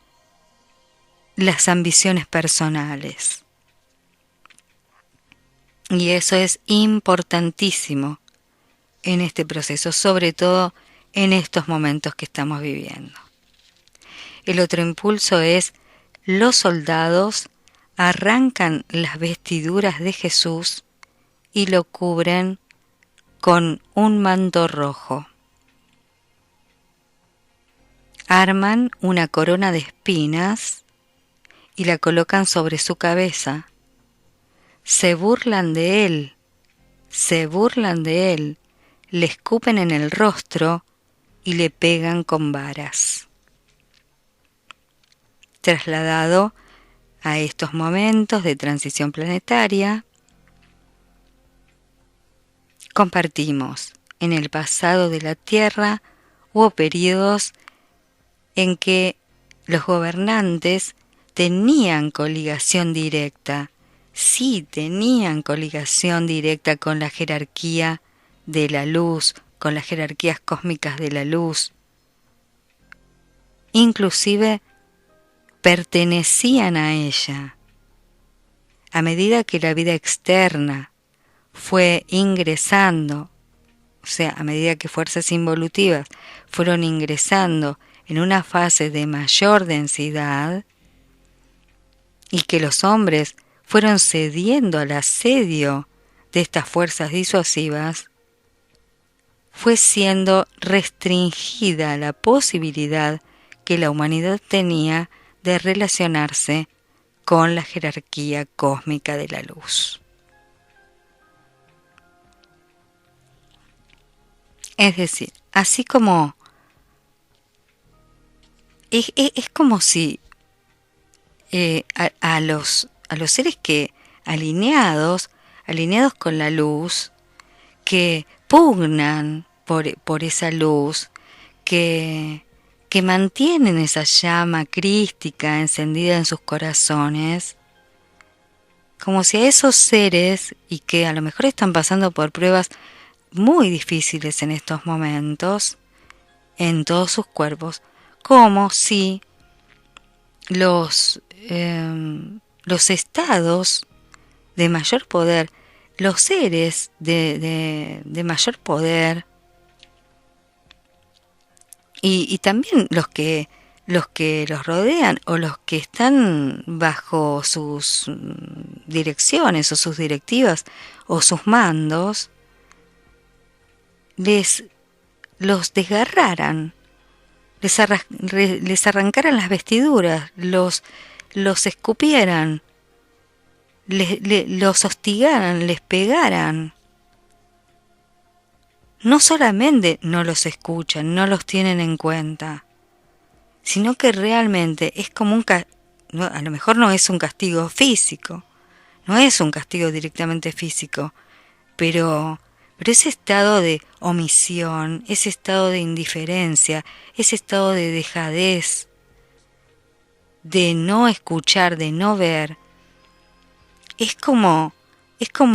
S1: las ambiciones personales. Y eso es importantísimo en este proceso, sobre todo en estos momentos que estamos viviendo. El otro impulso es: los soldados arrancan las vestiduras de Jesús y lo cubren con un manto rojo. Arman una corona de espinas y la colocan sobre su cabeza. Se burlan de él, le escupen en el rostro y le pegan con varas. Trasladado a estos momentos de transición planetaria, compartimos en el pasado de la Tierra hubo periodos en que los gobernantes tenían coligación directa, sí tenían coligación directa con la jerarquía de la luz, con las jerarquías cósmicas de la luz. Inclusive pertenecían a ella. A medida que la vida externa fue ingresando, o sea, a medida que fuerzas involutivas fueron ingresando en una fase de mayor densidad y que los hombres fueron cediendo al asedio de estas fuerzas disuasivas, fue siendo restringida la posibilidad que la humanidad tenía de relacionarse con la jerarquía cósmica de la luz. Es decir, así como es como si a los seres que alineados con la luz, que pugnan por esa luz, que mantienen esa llama crística encendida en sus corazones, como si a esos seres, y que a lo mejor están pasando por pruebas muy difíciles en estos momentos, en todos sus cuerpos, como si los estados de mayor poder, los seres de mayor poder, y también los que los rodean o los que están bajo sus direcciones o sus directivas o sus mandos, los desgarraran, les arrancaran las vestiduras, los escupieran, los hostigaran, les pegaran. No solamente no los escuchan, no los tienen en cuenta, sino que realmente es como a lo mejor no es un castigo físico, no es un castigo directamente físico, pero ese estado de omisión, ese estado de indiferencia, ese estado de dejadez, de no escuchar, de no ver, es como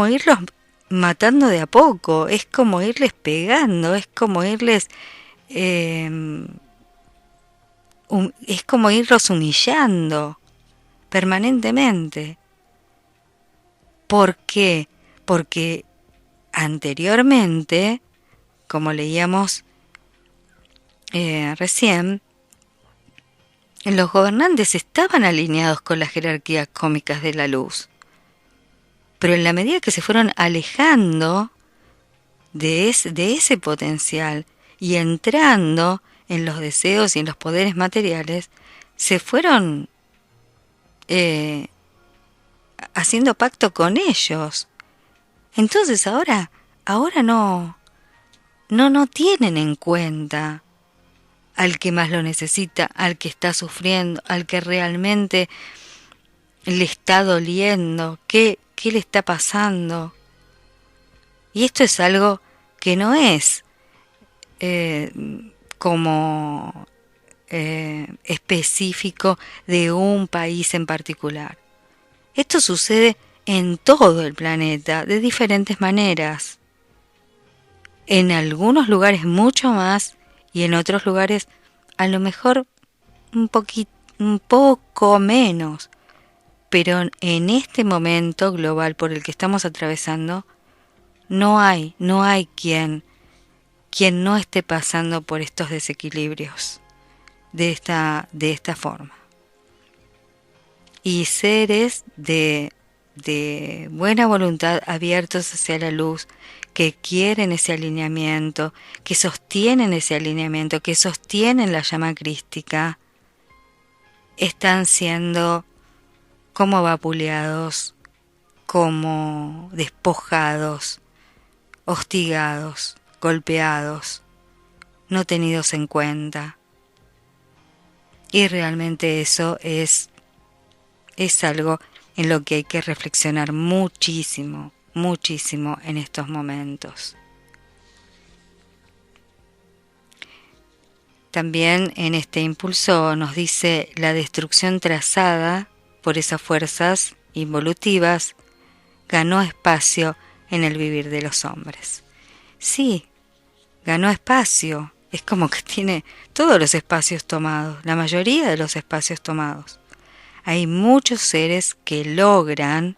S1: irlos matando de a poco, es como irles pegando, es como irles es como irlos humillando permanentemente. ¿Por qué? Porque anteriormente, como leíamos recién, los gobernantes estaban alineados con las jerarquías cósmicas de la luz. Pero en la medida que se fueron alejando de ese potencial y entrando en los deseos y en los poderes materiales, se fueron haciendo pacto con ellos. Entonces ahora no tienen en cuenta al que más lo necesita, al que está sufriendo, al que realmente le está doliendo, qué le está pasando. Y esto es algo que no es como específico de un país en particular. Esto sucede en todo el planeta de diferentes maneras. En algunos lugares mucho más y en otros lugares a lo mejor un poco menos. Pero en este momento global por el que estamos atravesando, no hay quien no esté pasando por estos desequilibrios de esta forma. Y seres de buena voluntad, abiertos hacia la luz, que quieren ese alineamiento, que sostienen ese alineamiento, que sostienen la llama crística, están siendo como vapuleados, como despojados, hostigados, golpeados, no tenidos en cuenta. Y realmente eso es algo en lo que hay que reflexionar muchísimo en estos momentos. También en este impulso nos dice la destrucción trazada por esas fuerzas involutivas ganó espacio en el vivir de los hombres. Sí, ganó espacio, es como que tiene todos los espacios tomados, la mayoría de los espacios tomados. Hay muchos seres que logran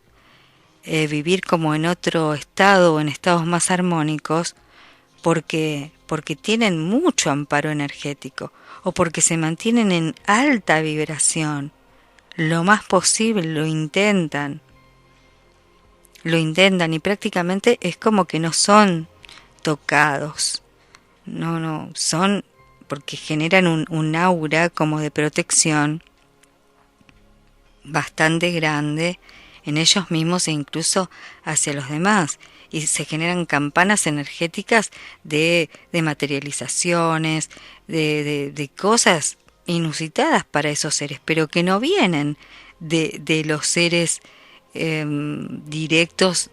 S1: vivir como en otro estado o en estados más armónicos porque tienen mucho amparo energético o porque se mantienen en alta vibración. Lo más posible lo intentan y prácticamente es como que no son tocados, no, son porque generan un aura como de protección bastante grande en ellos mismos e incluso hacia los demás. Y se generan campanas energéticas de materializaciones, de cosas inusitadas para esos seres, pero que no vienen de los seres directos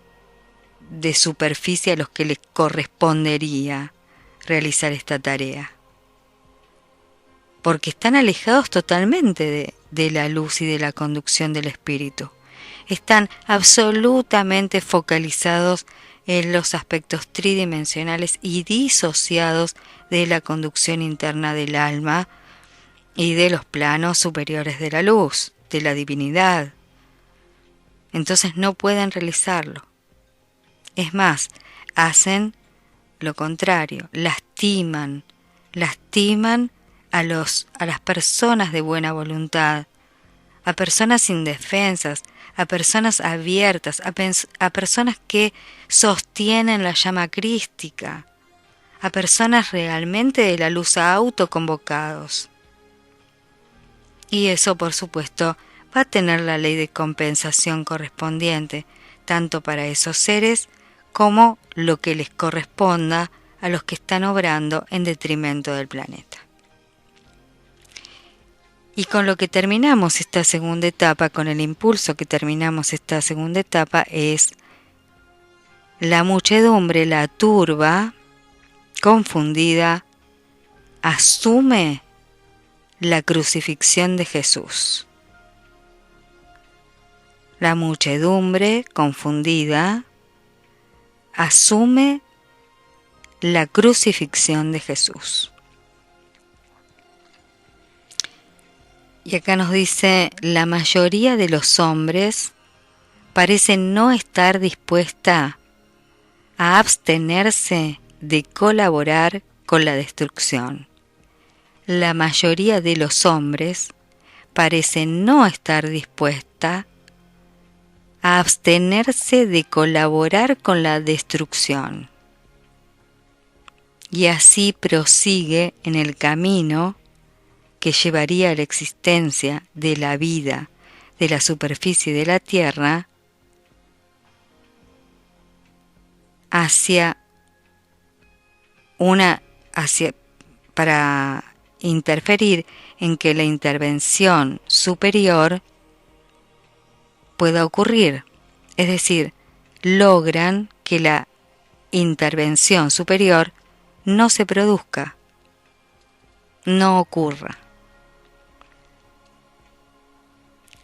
S1: de superficie a los que les correspondería realizar esta tarea. Porque están alejados totalmente de la luz y de la conducción del espíritu. Están absolutamente focalizados en los aspectos tridimensionales y disociados de la conducción interna del alma y de los planos superiores de la luz, de la divinidad. Entonces no pueden realizarlo. Es más, hacen lo contrario, lastiman a las personas de buena voluntad, a personas indefensas, a personas abiertas, a personas que sostienen la llama crística, a personas realmente de la luz autoconvocados. Y eso, por supuesto, va a tener la ley de compensación correspondiente, tanto para esos seres como lo que les corresponda a los que están obrando en detrimento del planeta. Y con lo que terminamos esta segunda etapa, con el impulso que terminamos esta segunda etapa, es la muchedumbre, la turba, confundida, asume la crucifixión de Jesús. La muchedumbre confundida asume la crucifixión de Jesús. Y acá nos dice, la mayoría de los hombres parece no estar dispuesta a abstenerse de colaborar con la destrucción. La mayoría de los hombres parece no estar dispuesta a abstenerse de colaborar con la destrucción. Y así prosigue en el camino que llevaría a la existencia de la vida de la superficie de la Tierra para interferir en que la intervención superior pueda ocurrir. Es decir, logran que la intervención superior no se produzca, no ocurra.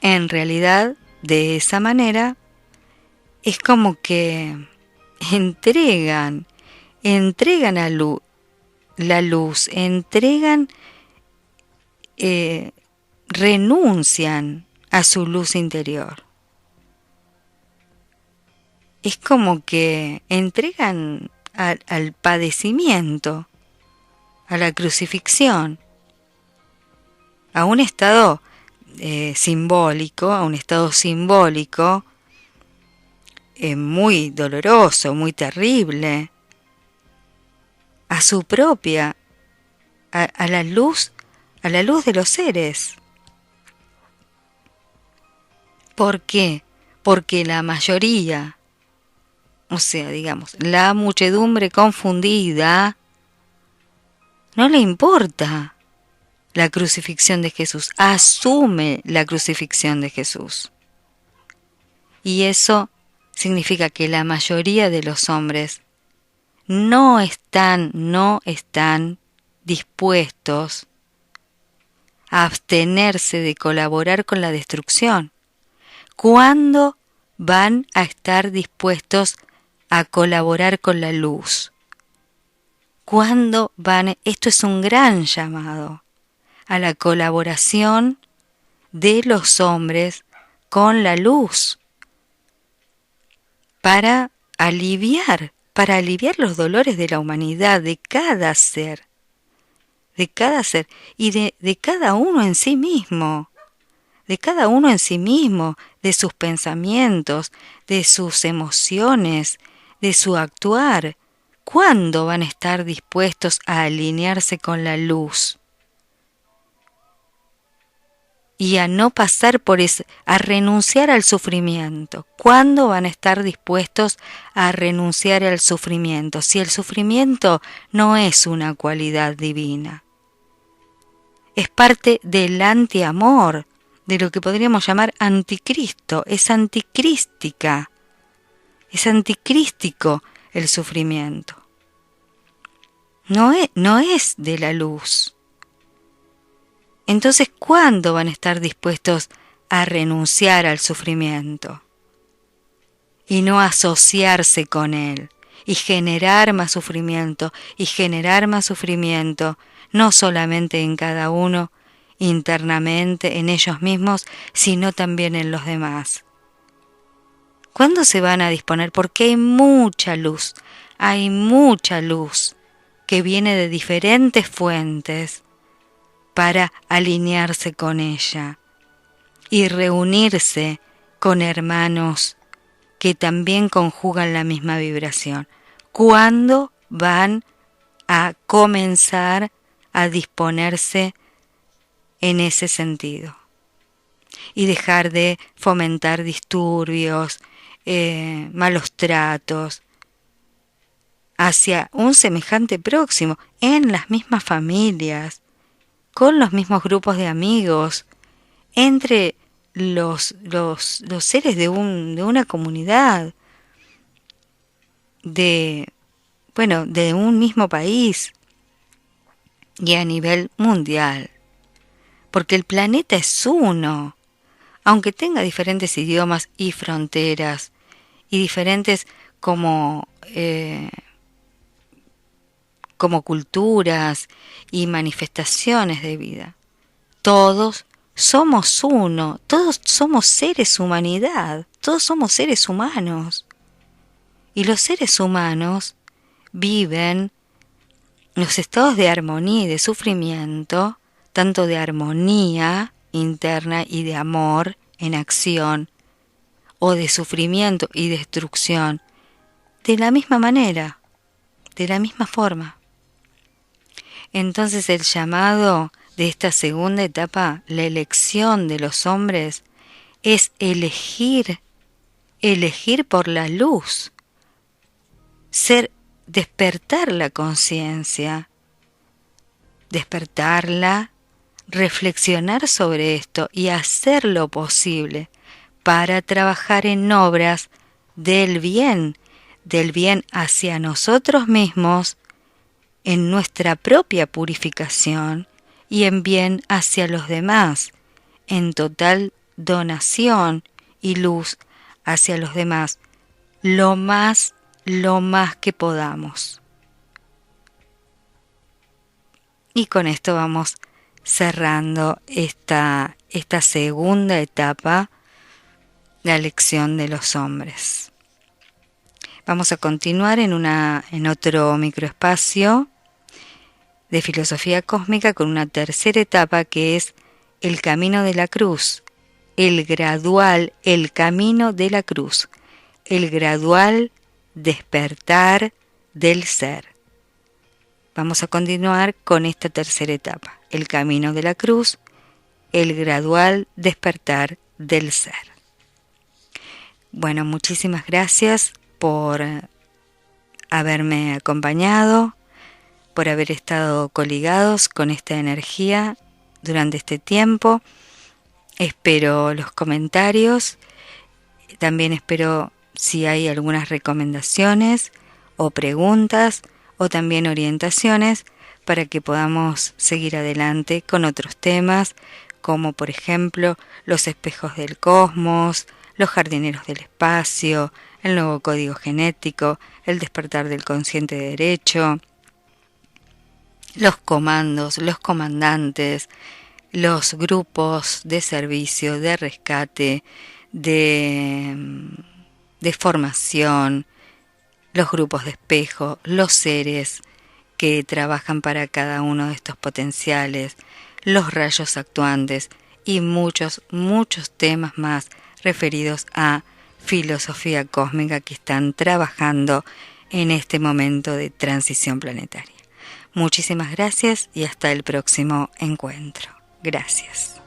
S1: En realidad, de esa manera, es como que entregan la luz, renuncian a su luz interior. Es como que entregan al padecimiento, a la crucifixión, a un estado simbólico, muy doloroso, muy terrible, a su propia, a la luz de los seres. ¿Por qué? Porque la mayoría, o sea, digamos, la muchedumbre confundida, no le importa la crucifixión de Jesús, asume la crucifixión de Jesús. Y eso significa que la mayoría de los hombres no están dispuestos a abstenerse de colaborar con la destrucción. ¿Cuándo van a estar dispuestos a colaborar con la luz? ¿Cuándo van? Esto es un gran llamado a la colaboración de los hombres con la luz para aliviar los dolores de la humanidad, de cada ser y de cada uno en sí mismo, de sus pensamientos, de sus emociones, de su actuar. ¿cuándo van a estar dispuestos a alinearse con la luz? Y a no pasar por eso, a renunciar al sufrimiento. ¿Cuándo van a estar dispuestos a renunciar al sufrimiento? Si el sufrimiento no es una cualidad divina, es parte del antiamor, de lo que podríamos llamar anticristo, es anticrística, es anticrístico el sufrimiento. No es de la luz. Entonces, ¿cuándo van a estar dispuestos a renunciar al sufrimiento? Y no asociarse con él, y generar más sufrimiento, no solamente en cada uno, internamente, en ellos mismos, sino también en los demás. ¿Cuándo se van a disponer? Porque hay mucha luz que viene de diferentes fuentes, para alinearse con ella y reunirse con hermanos que también conjugan la misma vibración. ¿Cuándo van a comenzar a disponerse en ese sentido? Y dejar de fomentar disturbios, malos tratos hacia un semejante próximo en las mismas familias, con los mismos grupos de amigos, entre los seres de una comunidad, de un mismo país y a nivel mundial. Porque el planeta es uno, aunque tenga diferentes idiomas y fronteras, y diferentes como culturas y manifestaciones de vida. Todos somos uno, todos somos seres humanidad, todos somos seres humanos. Y los seres humanos viven los estados de armonía y de sufrimiento, tanto de armonía interna y de amor en acción, o de sufrimiento y destrucción, de la misma manera, de la misma forma. Entonces el llamado de esta segunda etapa, la elección de los hombres, es elegir por la luz, despertar la conciencia, despertarla, reflexionar sobre esto y hacer lo posible para trabajar en obras del bien hacia nosotros mismos, en nuestra propia purificación y en bien hacia los demás, en total donación y luz hacia los demás, lo más que podamos. Y con esto vamos cerrando esta segunda etapa, la elección de los hombres. Vamos a continuar en otro microespacio de filosofía cósmica con una tercera etapa que es el camino de la cruz, el camino de la cruz, el gradual despertar del ser. Vamos a continuar con esta tercera etapa, el camino de la cruz, el gradual despertar del ser. Bueno, muchísimas gracias por haberme acompañado, por haber estado coligados con esta energía durante este tiempo. Espero los comentarios, también espero si hay algunas recomendaciones o preguntas o también orientaciones para que podamos seguir adelante con otros temas, como por ejemplo los espejos del cosmos, los jardineros del espacio, el nuevo código genético, el despertar del consciente de derecho, los comandos, los comandantes, los grupos de servicio, de rescate, de formación, los grupos de espejo, los seres que trabajan para cada uno de estos potenciales, los rayos actuantes y muchos temas más referidos a filosofía cósmica que están trabajando en este momento de transición planetaria. Muchísimas gracias y hasta el próximo encuentro. Gracias.